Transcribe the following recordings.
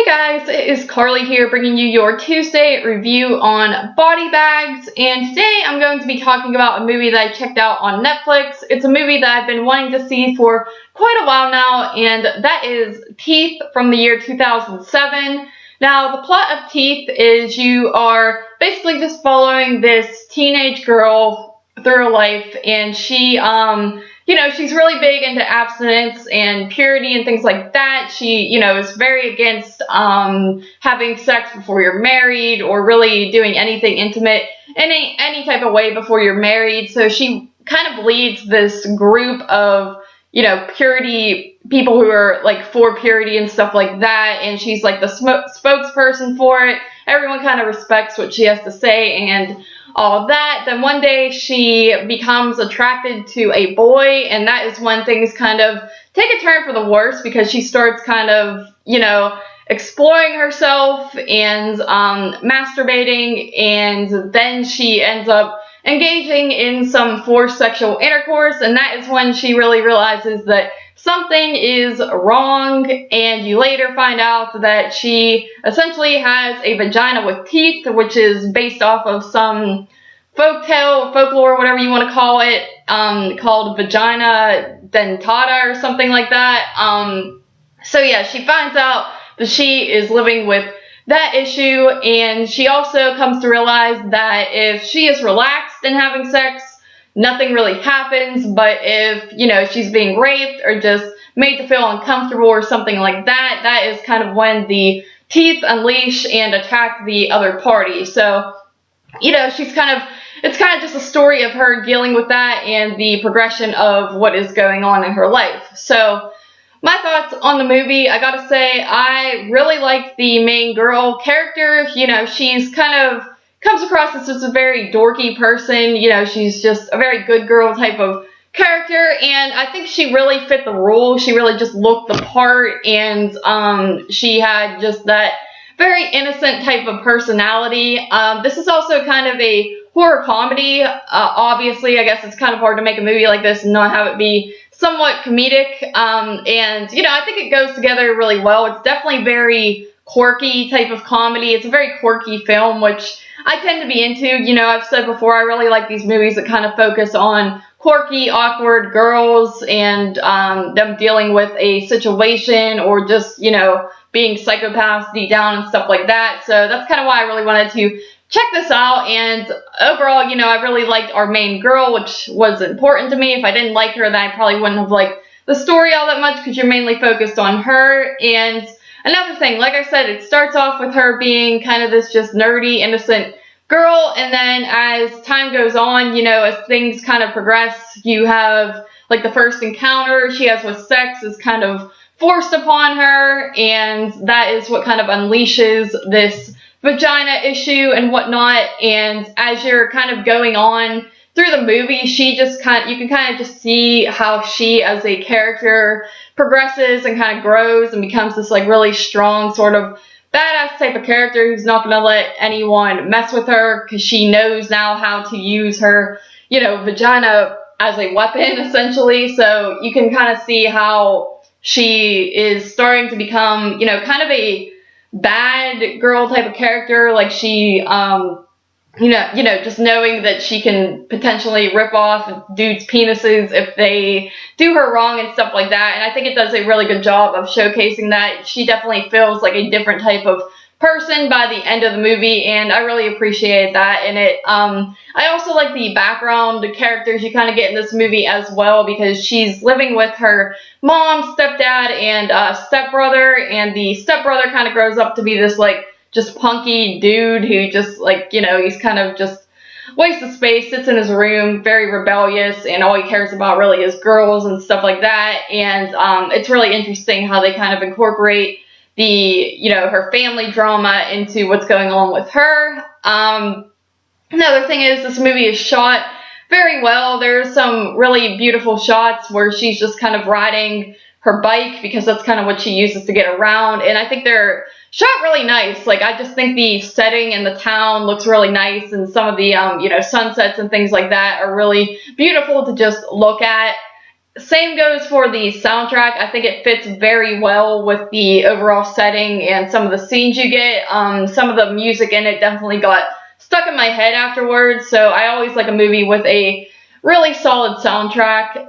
Guys, it is Carly here bringing you your Tuesday review on Body Bags, and today I'm going to be talking about a movie that I checked out on Netflix. It's a movie that I've been wanting to see for quite a while now, and that is Teeth from the year 2007. Now, the plot of Teeth is you are basically just following this teenage girl through her life, and she, she's really big into abstinence and purity and things like that. She, is very against having sex before you're married or really doing anything intimate in any type of way before you're married. So she kind of leads this group of, purity people who are like for purity and stuff like that. And she's like the spokesperson for it. Everyone kind of respects what she has to say and all that. Then one day she becomes attracted to a boy, and that is when things kind of take a turn for the worse because she starts kind of, exploring herself and masturbating, and then she ends up engaging in some forced sexual intercourse, and that is when she really realizes that something is wrong, and you later find out that she essentially has a vagina with teeth, which is based off of some folklore, whatever you want to call it, called vagina dentata or something like that. So yeah, she finds out that she is living with that issue, and she also comes to realize that if she is relaxed in having sex, nothing really happens, but if, she's being raped or just made to feel uncomfortable or something like that, that is kind of when the teeth unleash and attack the other party. So, it's kind of just a story of her dealing with that and the progression of what is going on in her life. So, my thoughts on the movie, I gotta say, I really like the main girl character. She's kind of comes across as just a very dorky person. She's just a very good girl type of character, and I think she really fit the role. She really just looked the part, and she had just that very innocent type of personality. This is also kind of a horror comedy. Obviously, I guess it's kind of hard to make a movie like this and not have it be somewhat comedic, and I think it goes together really well. It's definitely very quirky type of comedy. It's a very quirky film, which I tend to be into. I've said before, I really like these movies that kind of focus on quirky, awkward girls and them dealing with a situation or just, being psychopaths deep down and stuff like that. So that's kind of why I really wanted to check this out, and overall, I really liked our main girl, which was important to me. If I didn't like her, then I probably wouldn't have liked the story all that much because you're mainly focused on her. And another thing, like I said, it starts off with her being kind of this just nerdy, innocent girl, and then as time goes on, as things kind of progress, you have like the first encounter she has with sex is kind of forced upon her, and that is what kind of unleashes this vagina issue and whatnot. And as you're kind of going on through the movie, you can kind of just see how she as a character progresses and kind of grows and becomes this like really strong sort of badass type of character who's not going to let anyone mess with her because she knows now how to use her, vagina as a weapon essentially. So you can kind of see how she is starting to become, kind of a bad girl type of character. Like she, just knowing that she can potentially rip off dudes' penises if they do her wrong and stuff like that. And I think it does a really good job of showcasing that. She definitely feels like a different type of person by the end of the movie, and I really appreciated that in it. I also like the background characters you kind of get in this movie as well, because she's living with her mom, stepdad, and stepbrother, and the stepbrother kind of grows up to be this like just punky dude who just like, he's kind of just waste of space, sits in his room, very rebellious, and all he cares about really is girls and stuff like that. And it's really interesting how they kind of incorporate the, her family drama into what's going on with her. Another thing is this movie is shot very well. There's some really beautiful shots where she's just kind of riding her bike because that's kind of what she uses to get around, and I think they're shot really nice. Like, I just think the setting in the town looks really nice, and some of the, sunsets and things like that are really beautiful to just look at. Same goes for the soundtrack. I think it fits very well with the overall setting and some of the scenes you get. Some of the music in it definitely got stuck in my head afterwards, so I always like a movie with a really solid soundtrack.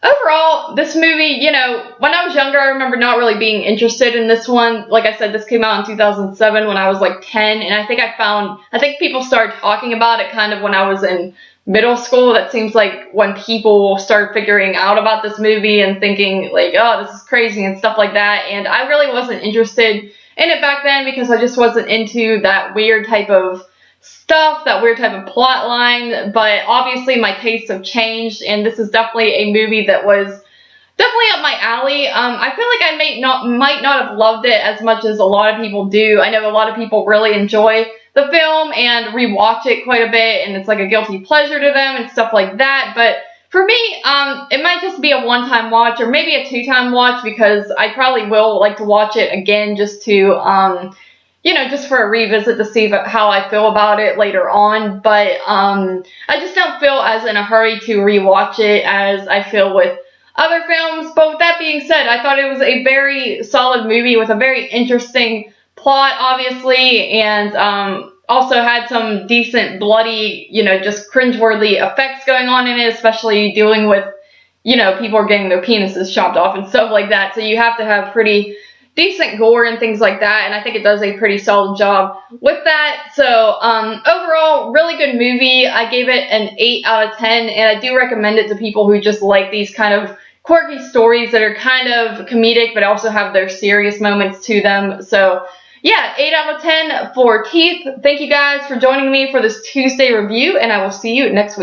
Overall, this movie, you know, when I was younger, I remember not really being interested in this one. Like I said, this came out in 2007 when I was like 10, and I think people started talking about it kind of when I was in middle school. That seems like when people start figuring out about this movie and thinking like, oh, this is crazy and stuff like that. And I really wasn't interested in it back then because I just wasn't into that weird type of stuff, that weird type of plot line, but obviously my tastes have changed, and this is definitely a movie that was definitely up my alley. I feel like I might not have loved it as much as a lot of people do. I know a lot of people really enjoy the film and rewatch it quite a bit, and it's like a guilty pleasure to them and stuff like that, but for me, it might just be a one-time watch or maybe a two-time watch, because I probably will like to watch it again just to you know, just for a revisit to see how I feel about it later on. But I just don't feel as in a hurry to rewatch it as I feel with other films. But with that being said, I thought it was a very solid movie with a very interesting plot, obviously, and also had some decent bloody, you know, just cringeworthy effects going on in it, especially dealing with, you know, people are getting their penises chopped off and stuff like that. So you have to have pretty decent gore and things like that, and I think it does a pretty solid job with that. So overall, really good movie. I gave it an 8 out of 10, and I do recommend it to people who just like these kind of quirky stories that are kind of comedic but also have their serious moments to them. So yeah, 8 out of 10 for Teeth. Thank you guys for joining me for this Tuesday review, and I will see you next week.